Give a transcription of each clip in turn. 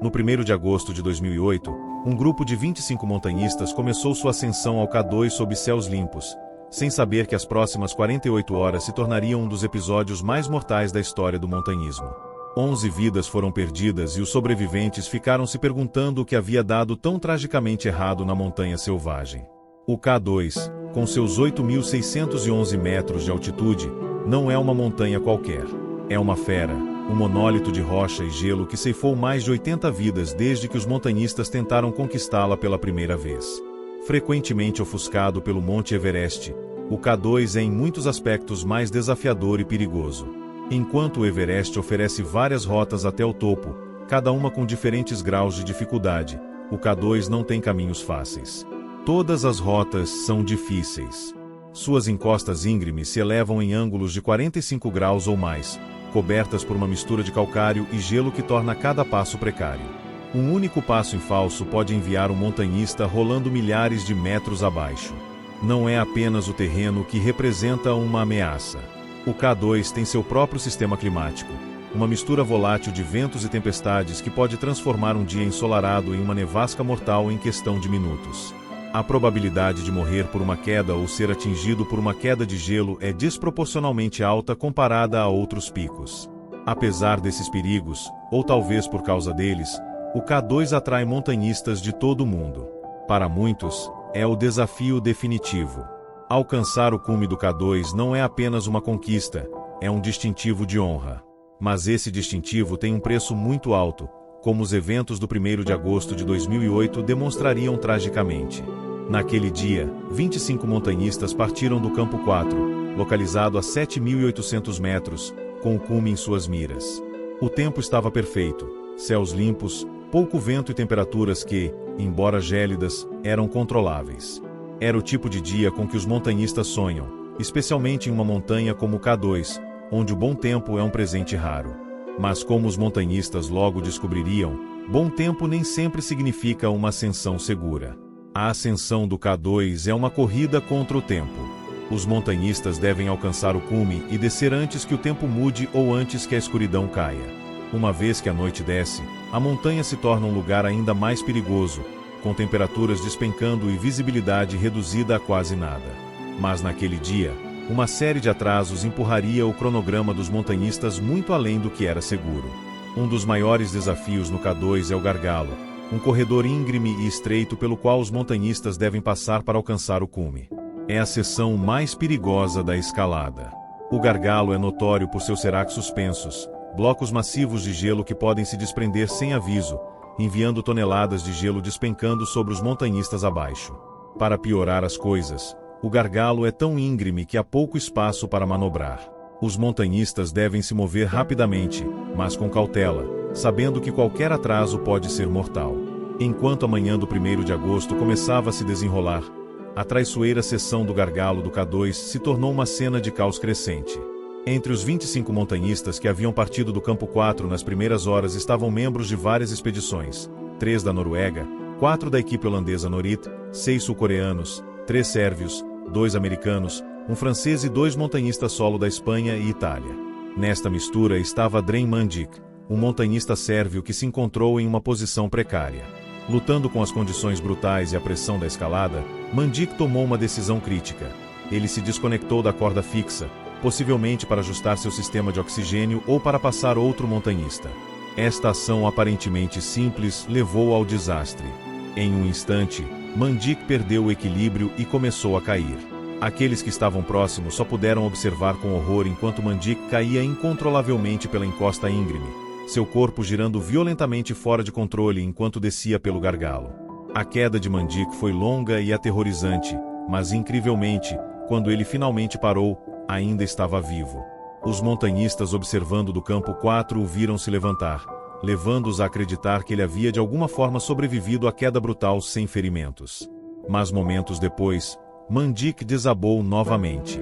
No 1º de agosto de 2008, um grupo de 25 montanhistas começou sua ascensão ao K2 sob céus limpos, sem saber que as próximas 48 horas se tornariam um dos episódios mais mortais da história do montanhismo. 11 vidas foram perdidas e os sobreviventes ficaram se perguntando o que havia dado tão tragicamente errado na montanha selvagem. O K2, com seus 8.611 metros de altitude, não é uma montanha qualquer. É uma fera, um monólito de rocha e gelo que ceifou mais de 80 vidas desde que os montanhistas tentaram conquistá-la pela primeira vez. Frequentemente ofuscado pelo Monte Everest, o K2 é em muitos aspectos mais desafiador e perigoso. Enquanto o Everest oferece várias rotas até o topo, cada uma com diferentes graus de dificuldade, o K2 não tem caminhos fáceis. Todas as rotas são difíceis. Suas encostas íngremes se elevam em ângulos de 45 graus ou mais, cobertas por uma mistura de calcário e gelo que torna cada passo precário. Um único passo em falso pode enviar um montanhista rolando milhares de metros abaixo. Não é apenas o terreno que representa uma ameaça. O K2 tem seu próprio sistema climático, uma mistura volátil de ventos e tempestades que pode transformar um dia ensolarado em uma nevasca mortal em questão de minutos. A probabilidade de morrer por uma queda ou ser atingido por uma queda de gelo é desproporcionalmente alta comparada a outros picos. Apesar desses perigos, ou talvez por causa deles, o K2 atrai montanhistas de todo o mundo. Para muitos, é o desafio definitivo. Alcançar o cume do K2 não é apenas uma conquista, é um distintivo de honra. Mas esse distintivo tem um preço muito alto, como os eventos do 1º de agosto de 2008 demonstrariam tragicamente. Naquele dia, 25 montanhistas partiram do Campo 4, localizado a 7.800 metros, com o cume em suas miras. O tempo estava perfeito, céus limpos, pouco vento e temperaturas que, embora gélidas, eram controláveis. Era o tipo de dia com que os montanhistas sonham, especialmente em uma montanha como o K2, onde o bom tempo é um presente raro. Mas como os montanhistas logo descobririam, bom tempo nem sempre significa uma ascensão segura. A ascensão do K2 é uma corrida contra o tempo. Os montanhistas devem alcançar o cume e descer antes que o tempo mude ou antes que a escuridão caia. Uma vez que a noite desce, a montanha se torna um lugar ainda mais perigoso, com temperaturas despencando e visibilidade reduzida a quase nada. Mas naquele dia, uma série de atrasos empurraria o cronograma dos montanhistas muito além do que era seguro. Um dos maiores desafios no K2 é o gargalo, um corredor íngreme e estreito pelo qual os montanhistas devem passar para alcançar o cume. É a seção mais perigosa da escalada. O gargalo é notório por seus seracs suspensos, blocos massivos de gelo que podem se desprender sem aviso, enviando toneladas de gelo despencando sobre os montanhistas abaixo. Para piorar as coisas, o gargalo é tão íngreme que há pouco espaço para manobrar. Os montanhistas devem se mover rapidamente, mas com cautela, sabendo que qualquer atraso pode ser mortal. Enquanto a manhã do 1º de agosto começava a se desenrolar, a traiçoeira seção do gargalo do K2 se tornou uma cena de caos crescente. Entre os 25 montanhistas que haviam partido do Campo 4 nas primeiras horas estavam membros de várias expedições, 3 da Noruega, 4 da equipe holandesa Norit, 6 sul-coreanos, 3 sérvios, 2 americanos, um francês e 2 montanhistas solo da Espanha e Itália. Nesta mistura estava Dren Mandic, um montanhista sérvio que se encontrou em uma posição precária. Lutando com as condições brutais e a pressão da escalada, Mandic tomou uma decisão crítica. Ele se desconectou da corda fixa, possivelmente para ajustar seu sistema de oxigênio ou para passar outro montanhista. Esta ação aparentemente simples levou ao desastre. Em um instante, Mandic perdeu o equilíbrio e começou a cair. Aqueles que estavam próximos só puderam observar com horror enquanto Mandic caía incontrolavelmente pela encosta íngreme, seu corpo girando violentamente fora de controle enquanto descia pelo gargalo. A queda de Mandic foi longa e aterrorizante, mas incrivelmente, quando ele finalmente parou, ainda estava vivo. Os montanhistas observando do Campo 4 o viram se levantar, levando-os a acreditar que ele havia de alguma forma sobrevivido à queda brutal sem ferimentos. Mas momentos depois, Mandic desabou novamente.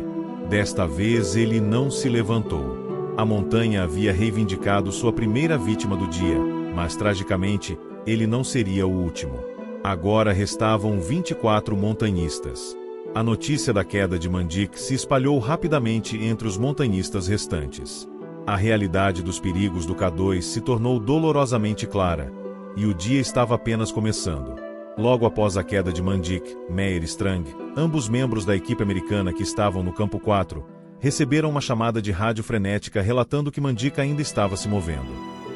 Desta vez ele não se levantou. A montanha havia reivindicado sua primeira vítima do dia, mas tragicamente, ele não seria o último. Agora restavam 24 montanhistas. A notícia da queda de Mandic se espalhou rapidamente entre os montanhistas restantes. A realidade dos perigos do K2 se tornou dolorosamente clara, e o dia estava apenas começando. Logo após a queda de Mandic, Meyer e Strang, ambos membros da equipe americana que estavam no campo 4, receberam uma chamada de rádio frenética relatando que Mandic ainda estava se movendo.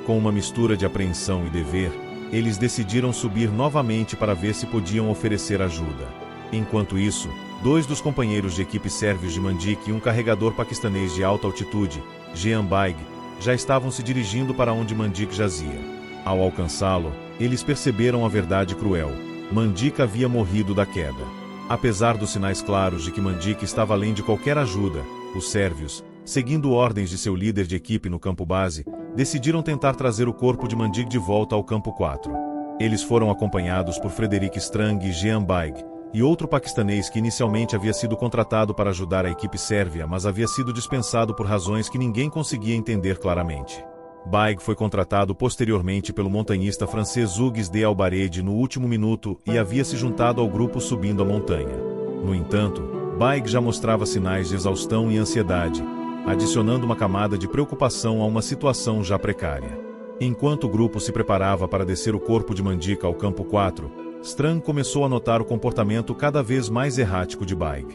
Com uma mistura de apreensão e dever, eles decidiram subir novamente para ver se podiam oferecer ajuda. Enquanto isso, 2 dos companheiros de equipe sérvios de Mandic e um carregador paquistanês de alta altitude, Jean Baig, já estavam se dirigindo para onde Mandic jazia. Ao alcançá-lo, eles perceberam a verdade cruel. Mandic havia morrido da queda. Apesar dos sinais claros de que Mandic estava além de qualquer ajuda, os sérvios, seguindo ordens de seu líder de equipe no campo base, decidiram tentar trazer o corpo de Mandic de volta ao campo 4. Eles foram acompanhados por Frederick Strang e Jean Baig, e outro paquistanês que inicialmente havia sido contratado para ajudar a equipe sérvia, mas havia sido dispensado por razões que ninguém conseguia entender claramente. Baig foi contratado posteriormente pelo montanhista francês Hugues de Albarede no último minuto e havia se juntado ao grupo subindo a montanha. No entanto, Baig já mostrava sinais de exaustão e ansiedade, adicionando uma camada de preocupação a uma situação já precária. Enquanto o grupo se preparava para descer o corpo de Mandic ao campo 4, Strang começou a notar o comportamento cada vez mais errático de Baig.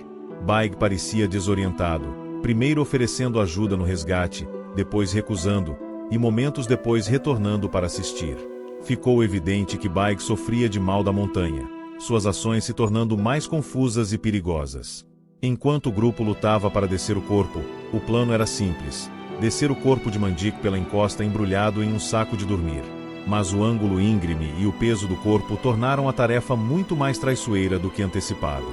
Baig parecia desorientado, primeiro oferecendo ajuda no resgate, depois recusando, e momentos depois retornando para assistir. Ficou evidente que Baig sofria de mal da montanha, suas ações se tornando mais confusas e perigosas. Enquanto o grupo lutava para descer o corpo, o plano era simples: descer o corpo de Mandic pela encosta embrulhado em um saco de dormir. Mas o ângulo íngreme e o peso do corpo tornaram a tarefa muito mais traiçoeira do que antecipado.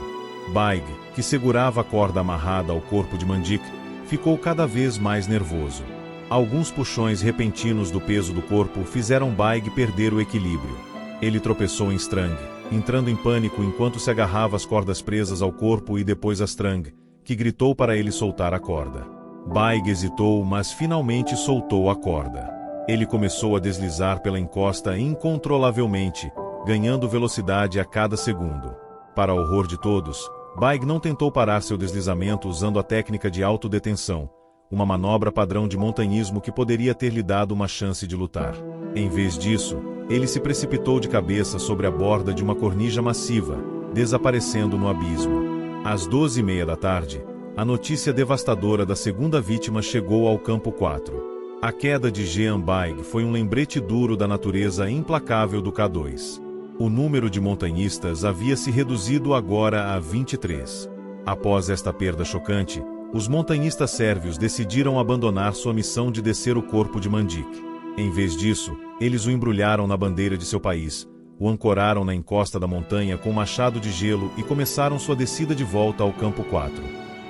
Baig, que segurava a corda amarrada ao corpo de Mandic, ficou cada vez mais nervoso. Alguns puxões repentinos do peso do corpo fizeram Baig perder o equilíbrio. Ele tropeçou em Strang, entrando em pânico enquanto se agarrava às cordas presas ao corpo e depois a Strang, que gritou para ele soltar a corda. Baig hesitou, mas finalmente soltou a corda. Ele começou a deslizar pela encosta incontrolavelmente, ganhando velocidade a cada segundo. Para o horror de todos, Baig não tentou parar seu deslizamento usando a técnica de autodetenção, uma manobra padrão de montanhismo que poderia ter lhe dado uma chance de lutar. Em vez disso, ele se precipitou de cabeça sobre a borda de uma cornija massiva, desaparecendo no abismo. Às 12h30 da tarde, a notícia devastadora da segunda vítima chegou ao campo 4. A queda de Jean Baig foi um lembrete duro da natureza implacável do K2. O número de montanhistas havia se reduzido agora a 23. Após esta perda chocante, os montanhistas sérvios decidiram abandonar sua missão de descer o corpo de Mandic. Em vez disso, eles o embrulharam na bandeira de seu país, o ancoraram na encosta da montanha com um machado de gelo e começaram sua descida de volta ao campo 4.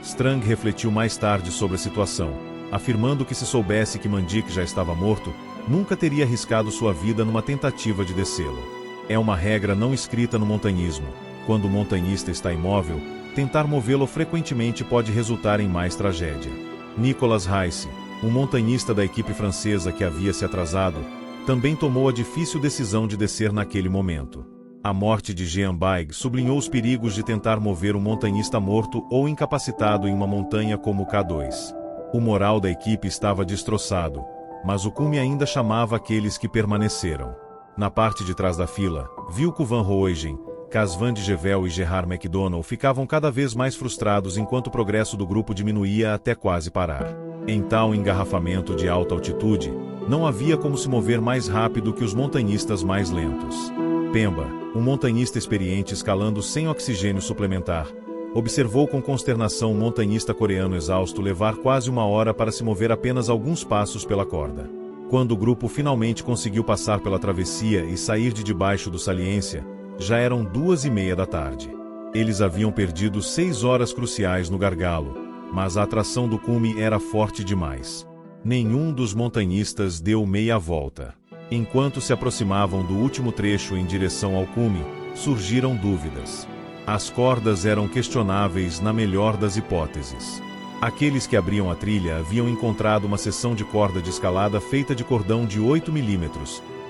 Strang refletiu mais tarde sobre a situação, afirmando que se soubesse que Mandic já estava morto, nunca teria arriscado sua vida numa tentativa de descê-lo. É uma regra não escrita no montanhismo: quando o montanhista está imóvel, tentar movê-lo frequentemente pode resultar em mais tragédia. Nicolas Rice, um montanhista da equipe francesa que havia se atrasado, também tomou a difícil decisão de descer naquele momento. A morte de Jean Baig sublinhou os perigos de tentar mover um montanhista morto ou incapacitado em uma montanha como o K2. O moral da equipe estava destroçado, mas o cume ainda chamava aqueles que permaneceram. Na parte de trás da fila, Wilco van Rooijen, Cas van de Gevel e Gerard MacDonald ficavam cada vez mais frustrados enquanto o progresso do grupo diminuía até quase parar. Em tal engarrafamento de alta altitude, não havia como se mover mais rápido que os montanhistas mais lentos. Pemba, um montanhista experiente escalando sem oxigênio suplementar, observou com consternação um montanhista coreano exausto levar quase 1 hora para se mover apenas alguns passos pela corda. Quando o grupo finalmente conseguiu passar pela travessia e sair de debaixo do Saliência, já eram 2h30 da tarde. Eles haviam perdido 6 horas cruciais no gargalo, mas a atração do cume era forte demais. Nenhum dos montanhistas deu meia volta. Enquanto se aproximavam do último trecho em direção ao cume, surgiram dúvidas. As cordas eram questionáveis na melhor das hipóteses. Aqueles que abriam a trilha haviam encontrado uma seção de corda de escalada feita de cordão de 8 mm,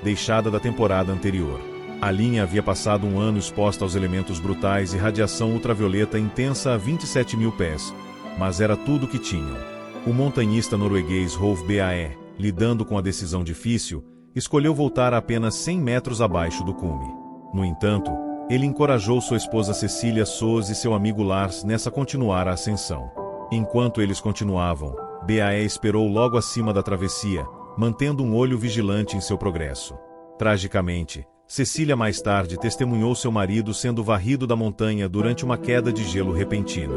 deixada da temporada anterior. A linha havia passado 1 ano exposta aos elementos brutais e radiação ultravioleta intensa a 27 mil pés, mas era tudo o que tinham. O montanhista norueguês Rolf Bae, lidando com a decisão difícil, escolheu voltar a apenas 100 metros abaixo do cume. No entanto, ele encorajou sua esposa Cecília Soos e seu amigo Lars nessa continuar a ascensão. Enquanto eles continuavam, BAE esperou logo acima da travessia, mantendo um olho vigilante em seu progresso. Tragicamente, Cecília mais tarde testemunhou seu marido sendo varrido da montanha durante uma queda de gelo repentina.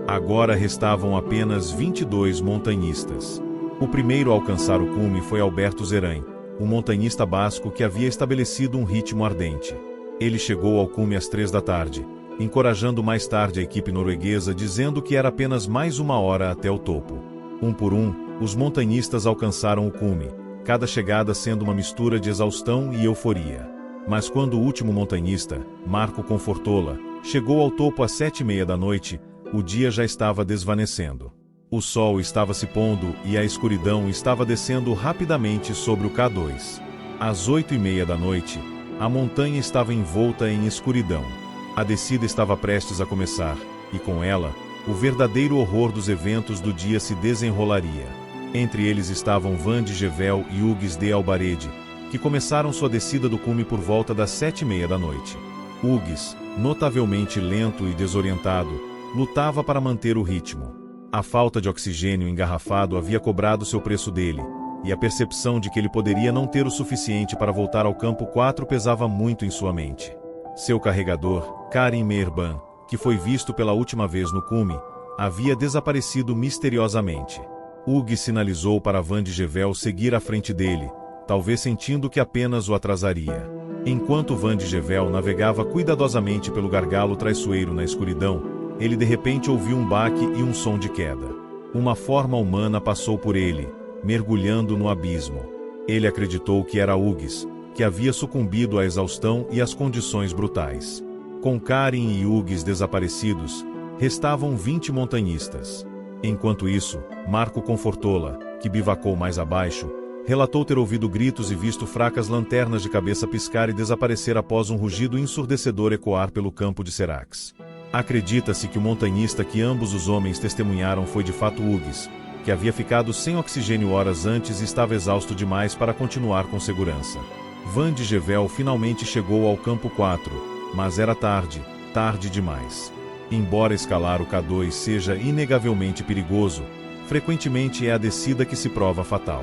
Agora restavam apenas 22 montanhistas. O primeiro a alcançar o cume foi Alberto Zerain, um montanhista basco que havia estabelecido um ritmo ardente. Ele chegou ao cume às 3 da tarde, encorajando mais tarde a equipe norueguesa dizendo que era apenas mais uma hora até o topo. Um por um, os montanhistas alcançaram o cume, cada chegada sendo uma mistura de exaustão e euforia. Mas quando o último montanhista, Marco Confortola, chegou ao topo às 7h30 da noite, o dia já estava desvanecendo. O sol estava se pondo e a escuridão estava descendo rapidamente sobre o K2. Às 8h30 da noite, a montanha estava envolta em escuridão. A descida estava prestes a começar, e com ela, o verdadeiro horror dos eventos do dia se desenrolaria. Entre eles estavam Van de Gevel e Hugues de Albarede, que começaram sua descida do cume por volta das 7h30 da noite. Hugues, notavelmente lento e desorientado, lutava para manter o ritmo. A falta de oxigênio engarrafado havia cobrado seu preço dele, e a percepção de que ele poderia não ter o suficiente para voltar ao campo 4 pesava muito em sua mente. Seu carregador, Karim Meherban, que foi visto pela última vez no cume, havia desaparecido misteriosamente. Hugues sinalizou para Van de Gevel seguir à frente dele, talvez sentindo que apenas o atrasaria. Enquanto Van de Gevel navegava cuidadosamente pelo gargalo traiçoeiro na escuridão, ele de repente ouviu um baque e um som de queda. Uma forma humana passou por ele, mergulhando no abismo. Ele acreditou que era Hugues, que havia sucumbido à exaustão e às condições brutais. Com Karim e Hugues desaparecidos, restavam 20 montanhistas. Enquanto isso, Marco Confortola, que bivacou mais abaixo, relatou ter ouvido gritos e visto fracas lanternas de cabeça piscar e desaparecer após um rugido ensurdecedor ecoar pelo campo de Seracs. Acredita-se que o montanhista que ambos os homens testemunharam foi de fato Hugues, que havia ficado sem oxigênio horas antes e estava exausto demais para continuar com segurança. Van de Gevel finalmente chegou ao campo 4, mas era tarde demais. Embora escalar o K2 seja inegavelmente perigoso, frequentemente é a descida que se prova fatal.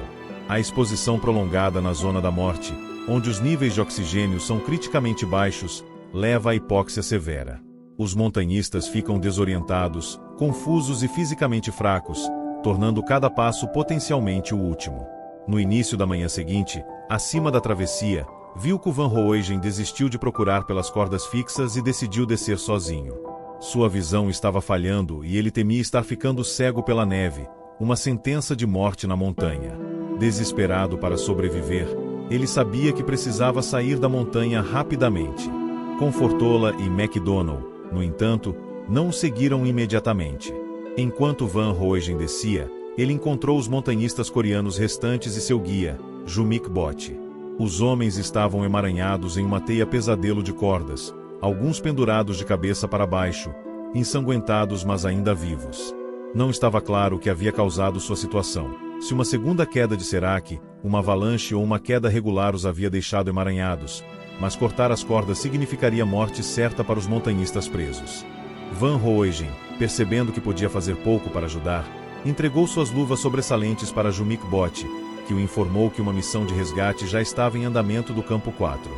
A exposição prolongada na zona da morte, onde os níveis de oxigênio são criticamente baixos, leva à hipóxia severa. Os montanhistas ficam desorientados, confusos e fisicamente fracos, tornando cada passo potencialmente o último. No início da manhã seguinte, acima da travessia, viu que Van Rooyen desistiu de procurar pelas cordas fixas e decidiu descer sozinho. Sua visão estava falhando e ele temia estar ficando cego pela neve, uma sentença de morte na montanha. Desesperado para sobreviver, ele sabia que precisava sair da montanha rapidamente. Confortola e MacDonald, no entanto, não o seguiram imediatamente. Enquanto Van Rooyen descia, ele encontrou os montanhistas coreanos restantes e seu guia, Jumik Bot. Os homens estavam emaranhados em uma teia pesadelo de cordas, alguns pendurados de cabeça para baixo, ensanguentados mas ainda vivos. Não estava claro o que havia causado sua situação, se uma segunda queda de Serac, uma avalanche ou uma queda regular os havia deixado emaranhados, mas cortar as cordas significaria morte certa para os montanhistas presos. Van Rooyen, percebendo que podia fazer pouco para ajudar, entregou suas luvas sobressalentes para Jumik Bot, que o informou que uma missão de resgate já estava em andamento do campo 4.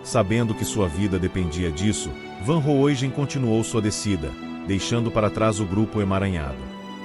Sabendo que sua vida dependia disso, Van Rooyen continuou sua descida, deixando para trás o grupo emaranhado.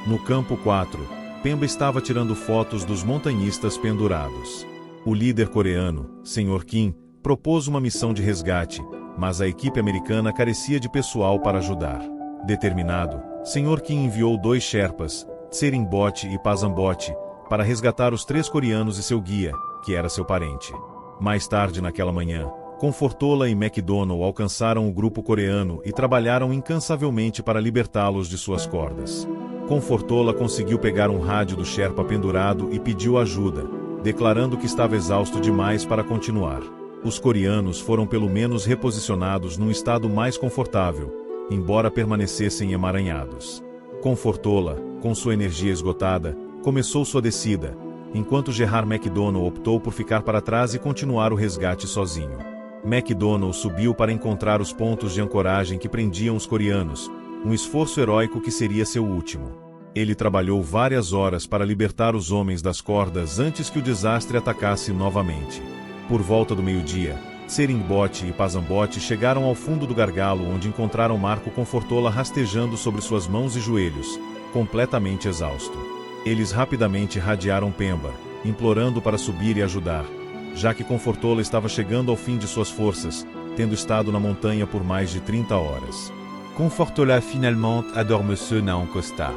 No campo 4, Pemba estava tirando fotos dos montanhistas pendurados. O líder coreano, Sr. Kim, propôs uma missão de resgate, mas a equipe americana carecia de pessoal para ajudar. Determinado, Sr. Kim enviou 2 Sherpas, Tserimbot e Pasambot, para resgatar os 3 coreanos e seu guia, que era seu parente. Mais tarde naquela manhã, Confortola e MacDonald alcançaram o grupo coreano e trabalharam incansavelmente para libertá-los de suas cordas. Confortola conseguiu pegar um rádio do Sherpa pendurado e pediu ajuda, declarando que estava exausto demais para continuar. Os coreanos foram pelo menos reposicionados num estado mais confortável, embora permanecessem emaranhados. Confortola, com sua energia esgotada, começou sua descida, enquanto Gerard McDonnell optou por ficar para trás e continuar o resgate sozinho. McDonnell subiu para encontrar os pontos de ancoragem que prendiam os coreanos, um esforço heróico que seria seu último. Ele trabalhou várias horas para libertar os homens das cordas antes que o desastre atacasse novamente. Por volta do meio-dia, Seringbot e Pazambot chegaram ao fundo do gargalo, onde encontraram Marco Confortola rastejando sobre suas mãos e joelhos, completamente exausto. Eles rapidamente radiaram Pemba, implorando para subir e ajudar, já que Confortola estava chegando ao fim de suas forças, tendo estado na montanha por mais de 30 horas. Confortola finalement adormeceu na encosta.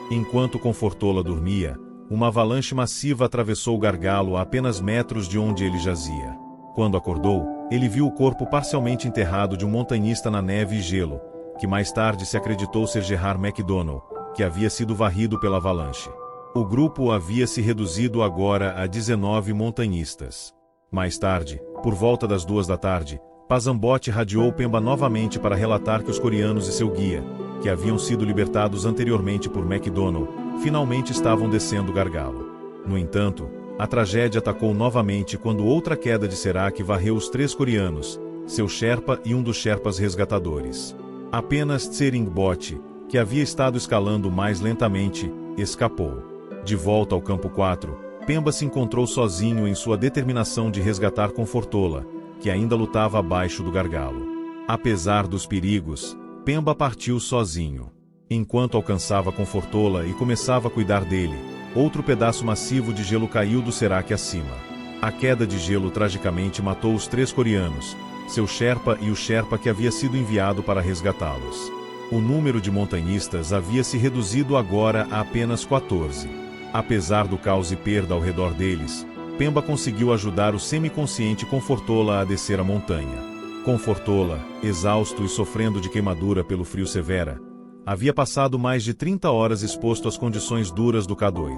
Enquanto Confortola dormia, uma avalanche massiva atravessou o gargalo a apenas metros de onde ele jazia. Quando acordou, ele viu o corpo parcialmente enterrado de um montanhista na neve e gelo, que mais tarde se acreditou ser Gerard McDonnell, que havia sido varrido pela avalanche. O grupo havia se reduzido agora a 19 montanhistas. Mais tarde, por volta das 2 da tarde, Pazambot radiou Pemba novamente para relatar que os coreanos e seu guia, que haviam sido libertados anteriormente por McDonnell, finalmente estavam descendo o gargalo. No entanto, a tragédia atacou novamente quando outra queda de Serac varreu os 3 coreanos, seu Sherpa e um dos Sherpas resgatadores. Apenas Seringbot, que havia estado escalando mais lentamente, escapou. De volta ao campo 4, Pemba se encontrou sozinho em sua determinação de resgatar Confortola, que ainda lutava abaixo do gargalo. Apesar dos perigos, Pemba partiu sozinho. Enquanto alcançava Confortola e começava a cuidar dele, outro pedaço massivo de gelo caiu do Serac acima. A queda de gelo tragicamente matou os 3 coreanos, seu Sherpa e o Sherpa que havia sido enviado para resgatá-los. O número de montanhistas havia se reduzido agora a apenas 14. Apesar do caos e perda ao redor deles, Pemba conseguiu ajudar o semiconsciente Confortola a descer a montanha. Confortola, exausto e sofrendo de queimadura pelo frio severa, havia passado mais de 30 horas exposto às condições duras do K2.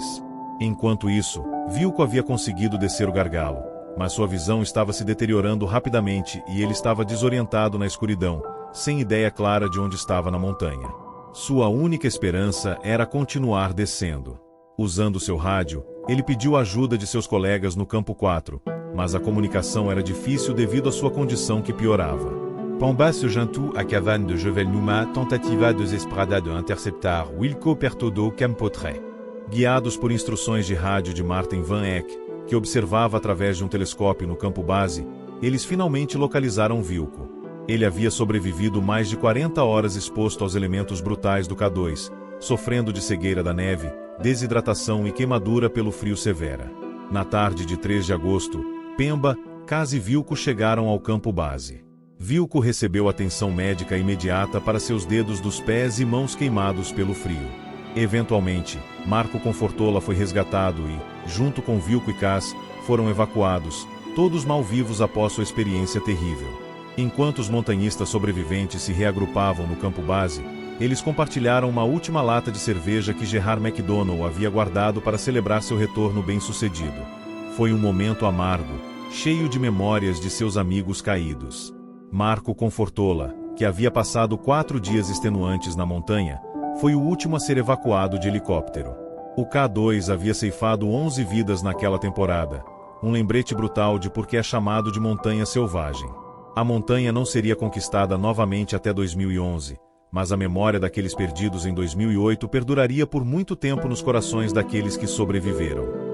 Enquanto isso, Vilko havia conseguido descer o gargalo, mas sua visão estava se deteriorando rapidamente e ele estava desorientado na escuridão, sem ideia clara de onde estava na montanha. Sua única esperança era continuar descendo. Usando seu rádio, ele pediu ajuda de seus colegas no campo 4, mas a comunicação era difícil devido à sua condição que piorava. Pemba se juntou à cabane de Jovelnuma, tentativa desesperada de interceptar Wilco perto do Campo 3. Guiados por instruções de rádio de Martin Van Eck, que observava através de um telescópio no campo base, eles finalmente localizaram Vilco. Ele havia sobrevivido mais de 40 horas exposto aos elementos brutais do K2, sofrendo de cegueira da neve, desidratação e queimadura pelo frio severa. Na tarde de 3 de agosto, Pemba, Kaz e Vilco chegaram ao campo base. Vilco recebeu atenção médica imediata para seus dedos dos pés e mãos queimados pelo frio. Eventualmente, Marco Confortola foi resgatado e, junto com Vilco e Kaz, foram evacuados, todos mal vivos após sua experiência terrível. Enquanto os montanhistas sobreviventes se reagrupavam no campo base, eles compartilharam uma última lata de cerveja que Gerard McDonnell havia guardado para celebrar seu retorno bem-sucedido. Foi um momento amargo, cheio de memórias de seus amigos caídos. Marco Confortola, que havia passado 4 dias extenuantes na montanha, foi o último a ser evacuado de helicóptero. O K2 havia ceifado 11 vidas naquela temporada, um lembrete brutal de por que é chamado de Montanha Selvagem. A montanha não seria conquistada novamente até 2011, mas a memória daqueles perdidos em 2008 perduraria por muito tempo nos corações daqueles que sobreviveram.